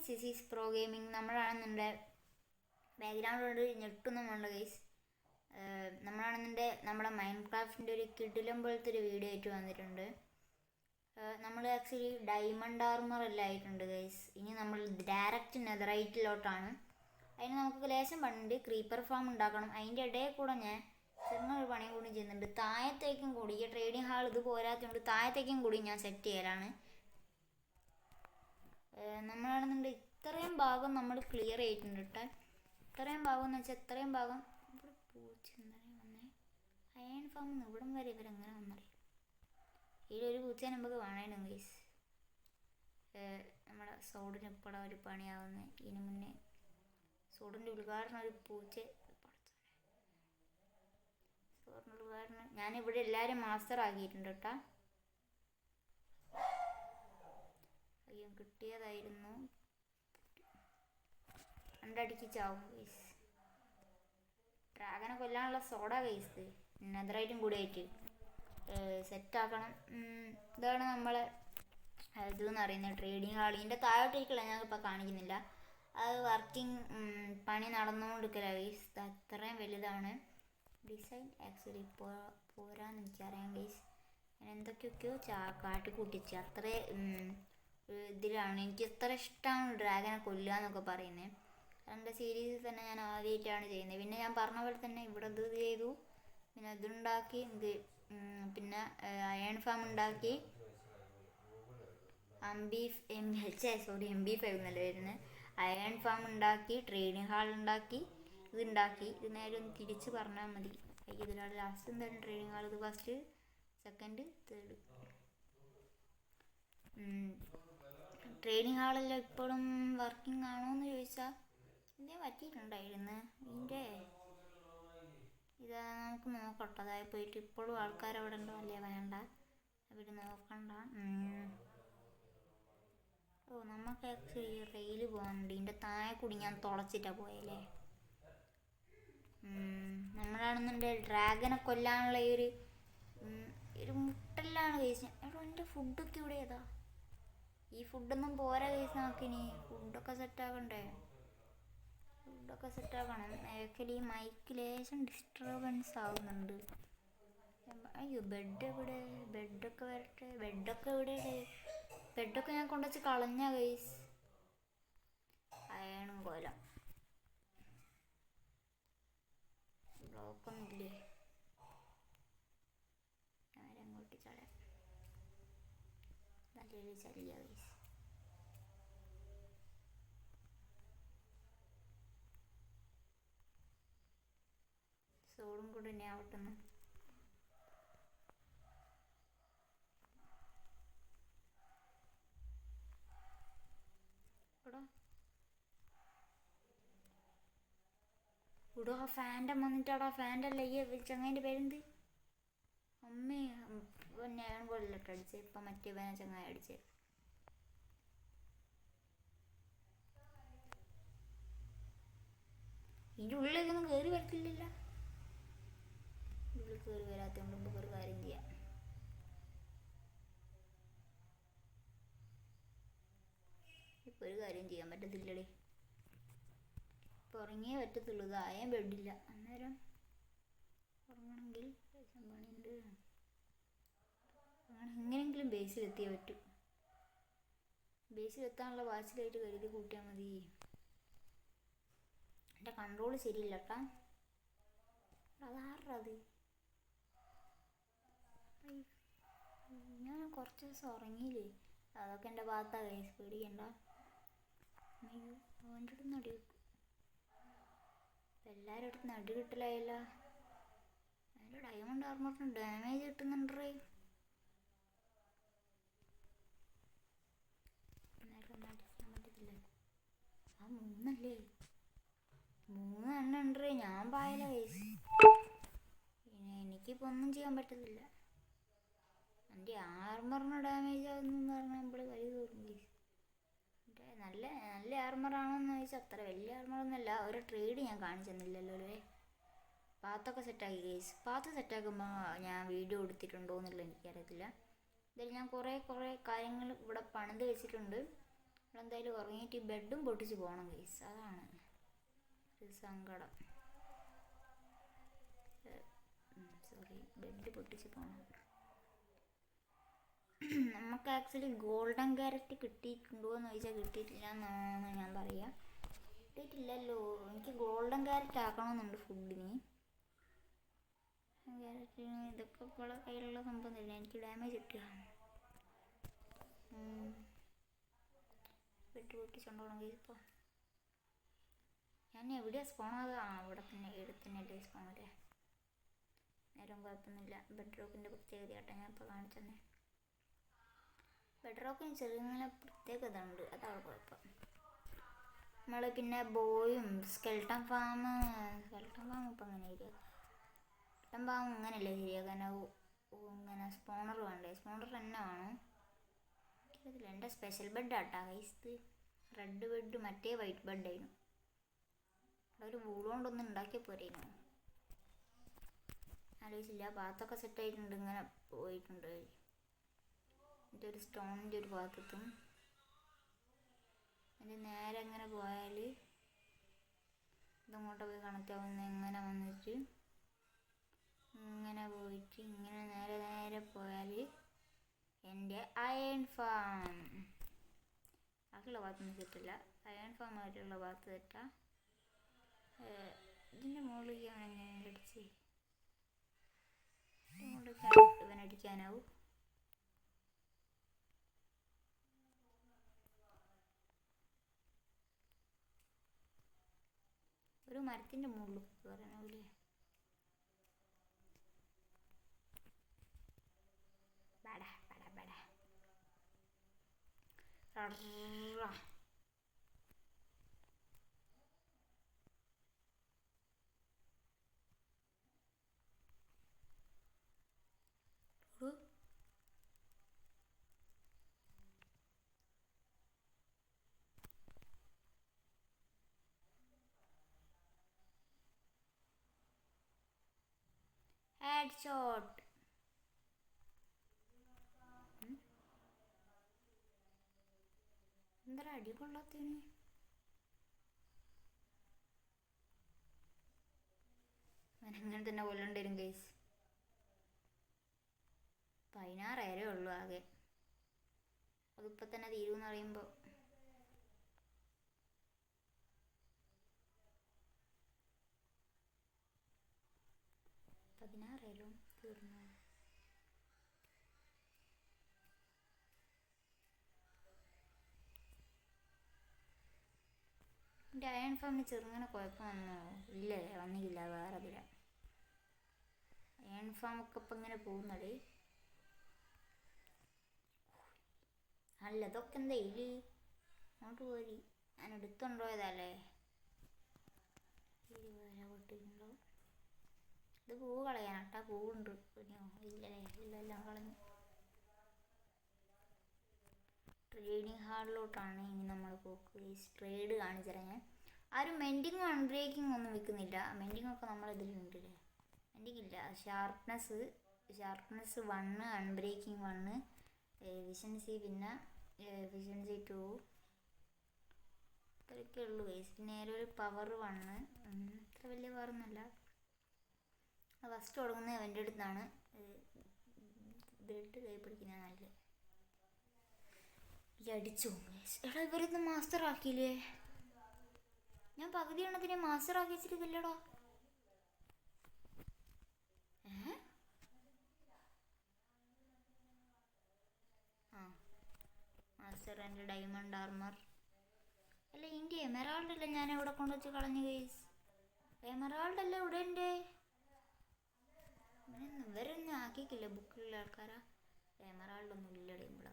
Guys, this is pro gaming. നമ്മളാണെന്നുണ്ടെ background ഞെട്ടുന്നുമുണ്ട് guys. നമ്മുടെ മൈൻഡ് ക്രാഫ്റ്റിൻ്റെ ഒരു കിടിലം പോലത്തെ ഒരു വീഡിയോ ആയിട്ട് വന്നിട്ടുണ്ട്. നമ്മൾ ആക്ച്വലി ഡയമണ്ട് ആർമർ എല്ലാം ആയിട്ടുണ്ട് ഗൈസ്. ഇനി നമ്മൾ ഡയറക്റ്റ് നെതറൈറ്റിലോട്ടാണ്. അതിന് നമുക്ക് ലേശം പണ്ട് ക്രീപ്പർ ഫാം ഉണ്ടാക്കണം. അതിൻ്റെ ഇടയിൽ കൂടെ ഞാൻ ചെറിയൊരു പണിയും കൂടി ചെയ്യുന്നുണ്ട്. താഴത്തേക്കും കൂടി ഈ ട്രേഡിംഗ് ഹാൾ ഇത് പോരാത്തതുകൊണ്ട് താഴത്തേക്കും കൂടി ഞാൻ സെറ്റ് ചെയ്യലാണ്. നമ്മളാണെന്നുണ്ട് ഇത്രയും ഭാഗം നമ്മൾ ക്ലിയർ ചെയ്തിട്ടുണ്ട് കേട്ടോ. ഇത്രയും ഭാഗം എന്ന് വെച്ചാൽ ഇത്രയും ഭാഗം ഇവിടെ പൂച്ച എന്തായാലും വന്നേ. അയൺ ഫാം ഇവിടം വരെ ഇവരെങ്ങനെ വന്നറിയാം. ഇതിലൊരു പൂച്ചേനെ നമുക്ക് വേണമായിരുന്നു ഗൈസ്. നമ്മുടെ സോഡിന് ഇപ്പോഴാണ് ഒരു പണിയാവുന്നത്. ഇതിന് മുന്നേ സോഡിൻ്റെ ഉദ്ഘാടനം ഒരു പൂച്ച സോഡിൻ്റെ ഉദ്ഘാടനം ഞാനിവിടെ എല്ലാവരും മാസ്റ്റർ ആക്കിയിട്ടുണ്ട് കേട്ടോ. അയ്യോ കിട്ടിയതായിരുന്നു. രണ്ടടിക്ക് ചാവും ഗൈസ്. ഡ്രാഗനെ കൊല്ലാനുള്ള സോഡ ഗൈസ് നെതറൈറ്റും കൂടി ആയിട്ട് സെറ്റാക്കണം. ഇതാണ് നമ്മളെ ഇതെന്ന് പറയുന്നത് ട്രേഡിങ് ഹാൾ. ഇതിൻ്റെ താഴോട്ടേക്കുള്ള ഞങ്ങൾക്കിപ്പോൾ കാണിക്കുന്നില്ല. അത് വർക്കിംഗ് പണി നടന്നുകൊണ്ടിരിക്കില്ല ഗൈസ്. അത്രയും വലുതാണ്. ഡിസൈൻ ആക്ച്വലി പോരാന്ന് എനിക്കറിയാം ഗൈസ്. ഞാൻ എന്തൊക്കെയൊക്കെയോ കാട്ടിക്കൂട്ടിച്ച് അത്ര ഇതിലാണ്. എനിക്ക് എത്ര ഇഷ്ടമാണ് ഡ്രാഗനെ കൊല്ലുക എന്നൊക്കെ പറയുന്നത്. എൻ്റെ സീരീസിൽ തന്നെ ഞാൻ ആദ്യമായിട്ടാണ് ചെയ്യുന്നത്. പിന്നെ ഞാൻ പറഞ്ഞ പോലെ തന്നെ ഇവിടെ ഇത് ചെയ്തു, പിന്നെ ഇതുണ്ടാക്കി, പിന്നെ അയൺ ഫാം ഉണ്ടാക്കി, MB5 എന്നല്ല വരുന്നത്. അയൺ ഫാം ഉണ്ടാക്കി, ട്രേഡിംഗ് ഹാൾ ഉണ്ടാക്കി, ഇതുണ്ടാക്കി. ഇത് നേരെ ഒന്ന് തിരിച്ച് പറഞ്ഞാൽ മതി. ഇതിലാണ് ലാസ്റ്റ് എന്തായാലും ട്രേഡിംഗ് ഹാൾ. ഇത് ഫസ്റ്റ്, സെക്കൻഡ്, തേർഡ്. ട്രേഡിംഗ് ഹാളെല്ലാം ഇപ്പോഴും വർക്കിംഗ് ആണോ എന്ന് ചോദിച്ചാൽ എന്തേ പറ്റിയിട്ടുണ്ടായിരുന്നു. ഇത് നമുക്ക് നോക്കട്ടെ. അതായത് പോയിട്ട് ഇപ്പോഴും ആൾക്കാർ അവിടെ ഉണ്ടോ അല്ലേ വേണ്ട, അവർ നോക്കണ്ട. നമുക്ക് ആക്ച്വലി റെയിൽ പോകാനുണ്ട്. ഇതിൻ്റെ താഴെ കൂടി ഞാൻ തുളച്ചിട്ടാണ് പോയല്ലേ. നമ്മളാണെന്നുണ്ടെങ്കിൽ ഡ്രാഗനെ കൊല്ലാനുള്ള ഒരു മുട്ടലാണ് കഴിച്ച്. എടോ എൻ്റെ ഫുഡൊക്കെ ഇവിടെ ഏതാ? ഈ ഫുഡൊന്നും പോരാ കഴിച്ച്. നമുക്കിനി ഫുഡൊക്കെ സെറ്റാക്കണ്ടേ. ഫുഡൊക്കെ സെറ്റാക്കണം. ആക്ച്വലി മൈക്ക് ലേശം ഡിസ്റ്റർബൻസ് ആവുന്നുണ്ട്. അയ്യോ ബെഡ് എവിടെ? ബെഡൊക്കെ വരട്ടെ. ബെഡൊക്കെ എവിടെ? ബെഡൊക്കെ ഞാൻ കൊണ്ടുവച്ച് കളഞ്ഞ ഗൈസ്. അയണും കൊലം ബ്ലോക്കൊന്നുമില്ലേ? ഞാനങ്ങോട്ട് ചടയാം. നല്ലൊരു ചലിയ ഗൈസ്. സോഡും കൂടെ തന്നെ ആവട്ടെന്ന്. ഇവിടെ ഫാൻറ്റം വന്നിട്ടാടാ. ഫാൻ്റെ അല്ല ഈ ചങ്ങായിൻ്റെ പേരെന്ത്? അമ്മേ ഞാൻ കൊല്ലട്ടോ അടിച്ചേ. ഇപ്പം മറ്റേ വേന ചങ്ങായി അടിച്ചേ. ഇതിൻ്റെ ഉള്ളിലേക്കൊന്നും കയറി വരത്തില്ലല്ലോ. ഉള്ളിൽ കയറി വരാത്തതുകൊണ്ട് നമുക്ക് ഒരു കാര്യം ചെയ്യാം. ഇപ്പോൾ ഒരു കാര്യം ചെയ്യാൻ പറ്റത്തില്ലടേ. ഇപ്പോൾ ഉറങ്ങിയേ പറ്റത്തുള്ളൂ. ഇതായാൻ ബെഡില്ല. അന്നേരം ഉറങ്ങണമെങ്കിൽ പണിയുണ്ട്. അങ്ങനെ എങ്ങനെയെങ്കിലും ബേസിലെത്തിയേ പറ്റൂ. ബേസിലെത്താനുള്ള വാച്ചിലായിട്ട് കരുതി കൂട്ടിയാൽ മതി. എൻ്റെ കൺട്രോൾ ശരിയില്ല കേട്ടാ. അതാറത് ഞാൻ കുറച്ച് ദിവസം ഉറങ്ങിയില്ലേ. അതൊക്കെ എൻ്റെ ഭാഗത്താണ് കേസ്. പേടിക്കണ്ട. അയ്യോ അവൻ്റെ അടുത്ത് നടി കിട്ടും. എല്ലാവരുടെ അടുത്ത് നടി കിട്ടലായല്ലോ. അതിൻ്റെ ഡയമണ്ട് ആർമറിന് ഡാമേജ് കിട്ടുന്നുണ്ടേ. അടിക്കാൻ പറ്റത്തില്ല. ആ 3 അല്ലേ? 3 എണ്ണം ഉണ്ടേ. ഞാൻ പായല കേസ്. പിന്നെ എനിക്കിപ്പോൾ ഒന്നും ചെയ്യാൻ പറ്റത്തില്ല. എൻ്റെ ആർമറിന് ഡാമേജ് ആകുന്നു പറഞ്ഞാൽ നമ്മൾ കൈ തോറും കേസ്. നല്ല നല്ല ആർമറാണോന്ന് ചോദിച്ചാൽ അത്ര വലിയ ആർമറൊന്നുമല്ല. ഒരു ട്രേഡ് ഞാൻ കാണിച്ചു തന്നില്ലല്ലോ അല്ലേ. പാത്തൊക്കെ സെറ്റാക്കി കേസ്. പാത്ത് സെറ്റാക്കുമ്പോൾ ഞാൻ വീഡിയോ എടുത്തിട്ടുണ്ടോ എന്നുള്ളത് എനിക്കറിയത്തില്ല. ഇതിൽ ഞാൻ കുറേ കാര്യങ്ങൾ ഇവിടെ പണിത് വെച്ചിട്ടുണ്ട്. എന്തായാലും ഉറങ്ങിയിട്ട് ബെഡും പൊട്ടിച്ച് പോകണം ഗൈസ്, അതാണ് ഒരു സങ്കടം. സോറി, ബെഡ് പൊട്ടിച്ച് പോകണം. നമുക്ക് ആക്ച്വലി ഗോൾഡൻ ക്യാരറ്റ് കിട്ടിയിട്ടുണ്ടോ എന്ന് ചോദിച്ചാൽ കിട്ടിയിട്ടില്ല എന്നാണ് ഞാൻ പറയുക. കിട്ടിയിട്ടില്ലല്ലോ. എനിക്ക് ഗോൾഡൻ ക്യാരറ്റ് ആക്കണമെന്നുണ്ട് ഫുഡിന്. ക്യാരറ്റിന് ഇതൊക്കെ ഇപ്പോൾ കയ്യിലുള്ള സംഭവം തന്നെ. എനിക്ക് ഡാമേജ് കിട്ടുക. വെട്ടി പൊട്ടിച്ചുണ്ടോണം ഇപ്പോൾ. ഞാൻ എവിടെയാണ് സ്പോണത്? അവിടെ തന്നെ, എടുത്തന്നെയല്ലേ സ്പോണല്ലേ. നേരം കുഴപ്പമൊന്നുമില്ല. ബെഡ് റോക്കിൻ്റെ പ്രത്യേകത കേട്ടോ ഞാൻ ഇപ്പോൾ കാണിച്ചെന്നേ. ബെഡ് റോക്കിന് ചെറിയ പ്രത്യേകത ഉണ്ട്, അതാണ് കുഴപ്പം. നമ്മൾ പിന്നെ ബോയും സ്കെൽട്ടൺ ഫാം ഇപ്പം അങ്ങനെ ഇരിക്കുക. സ്കെൽട്ടൺ ഫാം ഇങ്ങനെയല്ലേ ശരിയാക്കാനാവും. ഇങ്ങനെ സ്പോണർ വേണ്ടേ? സ്പോണർ തന്നെ വേണം. ഇതിൽ എൻ്റെ സ്പെഷ്യൽ ബെഡാട്ടാ ഗൈസ്. റെഡ് ബെഡ്, മറ്റേ വൈറ്റ് ബെഡായിരുന്നു. ഒരു വൂൾ കൊണ്ടൊന്നും ഉണ്ടാക്കിയ പോരായിരുന്നു. ആലോചിച്ചില്ല. ഭാഗത്തൊക്കെ സെറ്റായിട്ടുണ്ട്. ഇങ്ങനെ പോയിട്ടുണ്ട്. എന്നിട്ട് ഒരു സ്റ്റോണിൻ്റെ ഒരു ഭാഗത്തും അതിൻ്റെ നേരെ എങ്ങനെ പോയാൽ ഇതങ്ങോട്ട് പോയി കണക്റ്റ് ആവുന്ന, ഇങ്ങനെ വന്നിട്ട് ഇങ്ങനെ പോയിട്ട് ഇങ്ങനെ നേരെ നേരെ പോയാൽ എൻ്റെ അയൺ ഫാം. ബാക്കിയുള്ള ഭാഗത്തൊന്നും തെറ്റില്ല. അയൺ ഫാം ആയിട്ടുള്ള ഭാഗത്ത് തെറ്റാ. ഇതിൻ്റെ മുകളിലേക്ക് അവൻ എങ്ങനെ അടിച്ച് ഇവനടിക്കാനാവും. ഒരു മരത്തിൻ്റെ മുകളിൽ കയറാനാവില്ലേ? ബടാ ബടാ ബടാ. ഹെഡ്ഷോട്ട്. എന്താ അടി കൊള്ളാത്തതിന്? അങ്ങനെ തന്നെ കൊല്ലേണ്ടി വരും ഗൈസ്. 16 ഉള്ളൂ ആകെ. അതിപ്പോൾ തന്നെ തീരുമെന്ന് പറയുമ്പോൾ 16 തീർന്നു. എൻ്റെ അയൺ ഫാമിന് ചെറുങ്ങനെ കുഴപ്പം വന്നോ? ഇല്ലേ, വന്നില്ല. വേറെ ഇതില്ല. അയൺ ഫാമൊക്കെ ഇപ്പം ഇങ്ങനെ പോകുന്നത്. അല്ല, ഇതൊക്കെ എന്താ ഇല് അങ്ങോട്ട് പോരി. ഞാൻ എടുത്തുകൊണ്ടുപോയതല്ലേ. പൊട്ടിയിട്ടുണ്ടാവും. ഇത് പൂവ് കളയാനട്ടാ. പൂവുണ്ട്. ഇല്ലല്ലേ? ഇല്ലെല്ലാം കളഞ്ഞു. ട്രേഡിങ് ഹാളിലോട്ടാണ് ഇനി നമ്മൾ പോക്ക്. ട്രേഡ് കാണിച്ചുതരാം ഞാൻ. ആരും മെൻഡിങ്ങും അൺബ്രേക്കിങ്ങും ഒന്നും വിൽക്കുന്നില്ല. മെൻഡിങ്ങൊക്കെ നമ്മളിതിലുണ്ടല്ലേ. മെൻഡിങ് ഇല്ല. ഷാർപ്നെസ് 1, അൺബ്രേക്കിംഗ് 1, എഫിഷ്യൻസി പിന്നെ എഫിഷ്യൻസി 2, ഇത്രയൊക്കെ ഉള്ളൂ ഗൈസ്. പിന്നെ ഒരു പവർ 1, ഇത്ര വലിയ പവറൊന്നുമല്ല. ഫസ്റ്റ് തുടങ്ങുന്നത് അവൻ്റെ അടുത്താണ്. ബ്രെഡ് കൈ പിടിക്കുന്ന നല്ലത്. അടിച്ചു. എടാ, ഇവരൊന്ന് മാസ്റ്റർ ആക്കിയില്ലേ? ഞാൻ പകുതി എണ്ണത്തിനെ മാസ്റ്റർ ആക്കി വെച്ചിട്ടില്ലടാ. Master and diamond armour. അല്ല, എൻ്റെ എമറാൾഡ് അല്ല ഞാൻ എവിടെ കൊണ്ടുവച്ച് കളഞ്ഞു ഗൈസ്. എമറാൾഡ് അല്ല ഇവിടെ എൻ്റെ. ഇവരൊന്നും ആക്കിക്കില്ല ബുക്കിലുള്ള ആൾക്കാരാ. എമറാൾഡൊന്നും ഇല്ലടേ ഇവിടെ.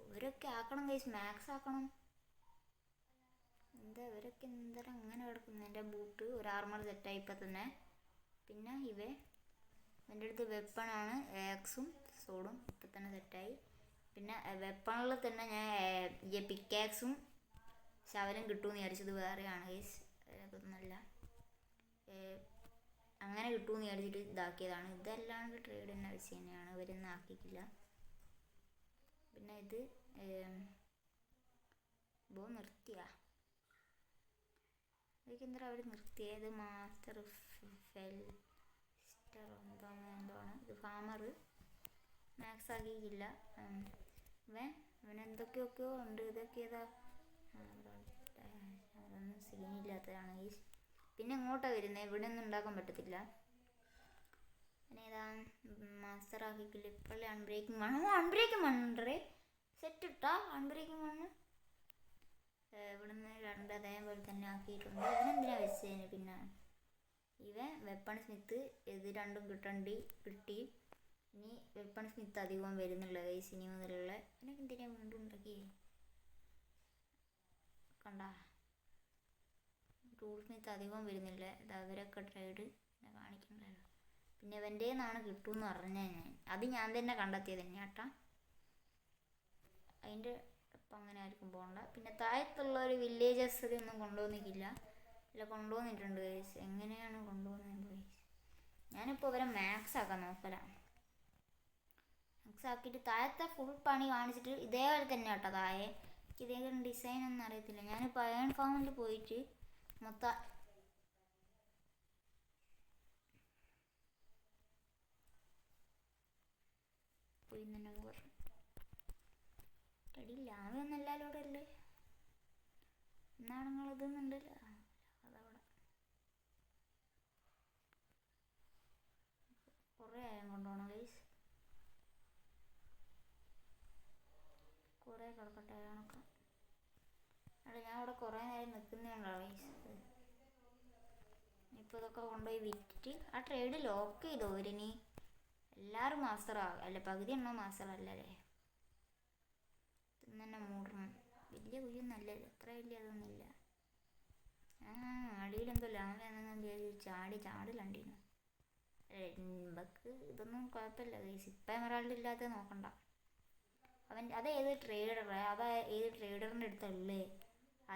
ഇവരൊക്കെ ആക്കണം ഗൈസ്, മാക്സ് ആക്കണം. എന്താ ഇവരൊക്കെ എന്താ അങ്ങനെ കിടക്കുന്നു? എൻ്റെ ബൂട്ട് ഒരു ആർമർ സെറ്റായി ഇപ്പം തന്നെ. പിന്നെ എൻ്റെ അടുത്ത് വെപ്പണാണ്, ആക്സും സോഡും ഇപ്പം തന്നെ സെറ്റായി. പിന്നെ വെപ്പണിൽ തന്നെ ഞാൻ പിക്കാക്സും ശവലും കിട്ടുമെന്ന് വിചാരിച്ചത് വേറെയാണ് ഗൈസ്. അതൊന്നല്ല, അങ്ങനെ കിട്ടുമെന്ന് വിചാരിച്ചിട്ട് ഇതാക്കിയതാണ്. ഇതല്ലാണ്ട് ട്രേഡ് തന്നെ വെച്ച് തന്നെയാണ്. ഇവരൊന്നും ആക്കിയിട്ടില്ല. പിന്നെ ഇത് ബോൺ നിർത്തിയാ ഇതൊക്കെ എന്താ അവർ നിർത്തിയത്? മാസ്റ്റർ ഫെൽസ്റ്റർ എന്താണ് ഇത്? Farmer max ആക്കിയില്ല. ഇവനെന്തൊക്കെയൊക്കെയോ ഉണ്ട്. ഇതൊക്കെ ഏതാ? അതൊന്നും സീനില്ലാത്തതാണ് ഈ. പിന്നെ എങ്ങോട്ടാണ് വരുന്നത്? ഇവിടെ ഒന്നും ഉണ്ടാക്കാൻ പറ്റത്തില്ല. പിന്നെ ഏതാ? മാസ്റ്റർ ആക്കിക്കില്ല. ഇപ്പോഴേ അൺബ്രേക്കിംഗ് മണ്ണ്. അൺബ്രേക്കിംഗ് മണ്ണേ സെറ്റ് ഇട്ടാ അൺബ്രേക്കിംഗ് മണ്ണ്. ഇവിടുന്ന് രണ്ട് അതേപോലെ തന്നെ ആക്കിയിട്ടുണ്ട്. ഇവനെന്തിനാ വെച്ചതിന്? പിന്നെ ഇവൻ വെപ്പൺ സ്മിത്ത് ഇത് രണ്ടും കിട്ടി. ഇനി വെപ്പൺ സ്മിത്ത് അധികവും വരുന്നുള്ള ഗൈസ് ഇനി മുതലുള്ള. ഇതിനൊക്കെ എന്തിനാ വീണ്ടും ഉണ്ടാക്കി? കണ്ട ടൂൾ സ്മിത്ത് അധികവും വരുന്നില്ല. ഇത് അവരൊക്കെ ട്രേഡ് പിന്നെ കാണിക്കണ്ടല്ലോ. പിന്നെ ഇവൻ്റെ നിന്നാണ് കിട്ടുമെന്ന് പറഞ്ഞാൽ അത് ഞാൻ തന്നെ കണ്ടെത്തിയത് തന്നെ കേട്ടാ. അതിൻ്റെ ഇപ്പം അങ്ങനെ ആയിരിക്കും പോകണ്ട. പിന്നെ താഴത്തുള്ള ഒരു വില്ലേജസ് ഒന്നും കൊണ്ടുവന്നിട്ടില്ല. അല്ല കൊണ്ടുവന്നിട്ടുണ്ട് ഗൈസ്. എങ്ങനെയാണ് കൊണ്ടുവന്നത് ഗൈസ്? ഞാനിപ്പോൾ ഇവരെ മാക്സ് ആക്കാൻ നോക്കലാണ്. മാക്സ് ആക്കിയിട്ട് താഴത്തെ ഫുൾ പണി കാണിച്ചിട്ട് ഇതേപോലെ തന്നെ കേട്ടോ താഴെ. ഇതേ ഡിസൈൻ ഒന്നും അറിയത്തില്ല. ഞാനിപ്പോൾ അയൺ ഫാമിൽ പോയിട്ട് മൊത്തം പോയി തന്നെ പറഞ്ഞു. എടി ലാവൊന്നും എല്ലാവരും ഇവിടെ അല്ലേ? എന്നാണ് നിങ്ങൾ ഇതൊന്നുണ്ടല്ലോ അതവിടെ കുറേ ആയം കൊണ്ടുപോകണം ഗൈസ്. കുറേ കിടക്കട്ടെ കണക്കാം. അല്ല ഞാൻ ഇവിടെ കുറേ നേരം നിൽക്കുന്നതുകൊണ്ടാണ് ഗൈസ്. ഇപ്പോൾ ഇതൊക്കെ കൊണ്ടുപോയി വിറ്റിട്ട് ആ ട്രേഡ് ലോക്ക് ചെയ്തോ ഇവരിനി? എല്ലാവരും മാസ്റ്ററാകും അല്ല? പകുതി എണ്ണോ മാസ്റ്ററല്ലേ? തന്നെ മൂടണം. വലിയ കുഴിയൊന്നല്ലല്ലോ, അത്ര വലിയ അതൊന്നുമില്ല. അടിയിലെന്തോ ലാവെന്നു ചാടിലണ്ടിരുന്നു. ബക്ക് ഇതൊന്നും കുഴപ്പമില്ല ഗൈസ്. ഇപ്പം എമറാൾഡ് ഇല്ലാതെ നോക്കണ്ട. അതേത് ട്രേഡറാ? ഏത് ട്രേഡറിൻ്റെ അടുത്തല്ലേ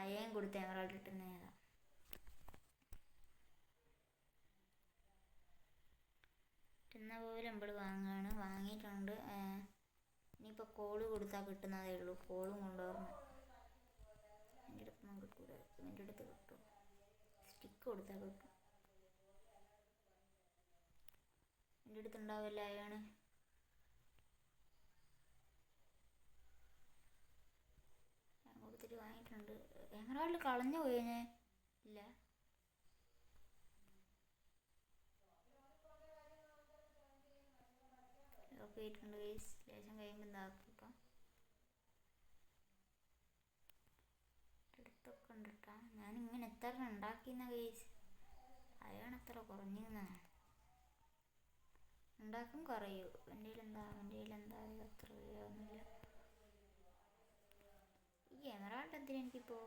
അയയും കൊടുത്ത് എമറാൾഡ് ഇട്ടുന്ന? ഏതാ? ഇട്ടുന്ന പോലെ നമ്മൾ വാങ്ങിയിട്ടുണ്ട്. ഇനിയിപ്പോൾ കോള് കൊടുത്താൽ കിട്ടുന്നതേ ഉള്ളൂ. കോളും കൊണ്ടുവരണം. എൻ്റെ അടുത്തൊന്നും കിട്ടൂല. എൻ്റെ അടുത്ത് കിട്ടും. സ്റ്റിക്ക് കൊടുത്താൽ കിട്ടും. എൻ്റെ അടുത്ത് ഉണ്ടാവില്ല. അയാണ് ഞാൻ കൊടുത്തിട്ട് വാങ്ങിയിട്ടുണ്ട്. എമറാൾഡ് കളഞ്ഞു പോയി ഞാൻ. ഇല്ല ഒക്കെ ആയിട്ടുണ്ട് ഗൈസ്. ലേശം കഴിയുമ്പോൾ എന്താക്കാം. അടുത്തൊക്കെ ഉണ്ട് കേട്ടോ. ഞാനിങ്ങനെ എത്ര ഉണ്ടാക്കിയെന്ന ഗൈസ്. അയാണ് എത്ര കുറഞ്ഞെന്നാ. ഉണ്ടാക്കും കുറയൂ. എൻ്റെ എന്താ അത്ര ഒന്നുമില്ല. ഈ എമറാൾഡ് എന്തിനാ എനിക്കിപ്പോൾ?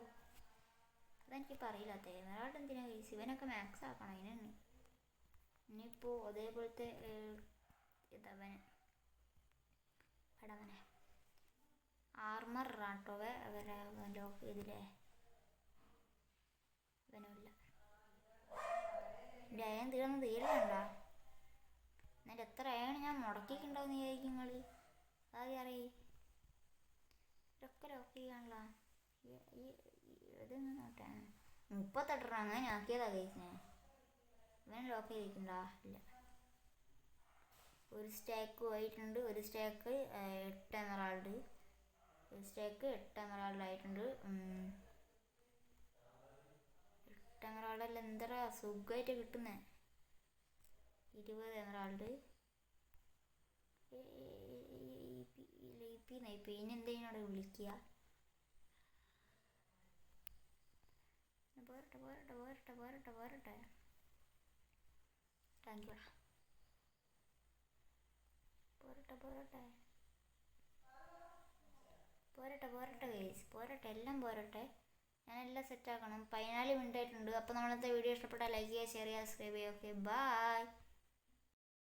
അതെനിക്കിപ്പോൾ അറിയില്ലാത്ത എമറാൾഡ് എന്തിനാ ഗൈസ്? ഇവനൊക്കെ മാക്സ് ആക്കണം അതിനാണ്. ഇനിയിപ്പോൾ അതേപോലത്തെ ഇതവനെ പടവനെ ആർമർ റാട്ടോവെ അവരെ ലോക്ക് ചെയ്തില്ലേ? ഇവനുമില്ല. എൻ്റെ അയൺ തീരണ്ടോ? എന്നിട്ട് എത്ര അയൺ ഞാൻ മുടക്കിയിട്ടുണ്ടാവും എന്ന് വിചാരിക്കും നിങ്ങൾ? അതാദ്യം അറിയേ. ഇതൊക്കെ ലോക്ക് ചെയ്യാനുള്ള ഇതൊന്നും നോട്ടെ. 38 അങ്ങനെ ആക്കിയതാ കഴിച്ചേ. ഇവൻ ലോക്ക് ചെയ്തിട്ടുണ്ടോ? ഇല്ല. ഒരു സ്റ്റാക്ക് ആയിട്ടുണ്ട്. ഒരു സ്റ്റാക്ക് 8 എമറാൾഡ്. ഒരു സ്റ്റാക്ക് 8 എമറാൾഡ് ആയിട്ടുണ്ട്. 8 എമറാൾഡെല്ലാം എന്താ സുഖമായിട്ട് കിട്ടുന്നേ. 20 എമറാൾഡ്. ഇനി എന്തെങ്കിലും വിളിക്കുക. പോരട്ടെ. Thank you. പോരട്ടെ ഗൈസ്. എല്ലാം പോരട്ടെ. ഞാനെല്ലാം സെറ്റാക്കണം. 14 മിനിറ്റ് ആയിട്ടുണ്ട്. അപ്പോൾ നമ്മളത്തെ വീഡിയോ ഇഷ്ടപ്പെട്ടാൽ ലൈക്ക് ചെയ്യുക, ഷെയർ ചെയ്യുക, സബ്സ്ക്രൈബ് ചെയ്യുക. Okay bye.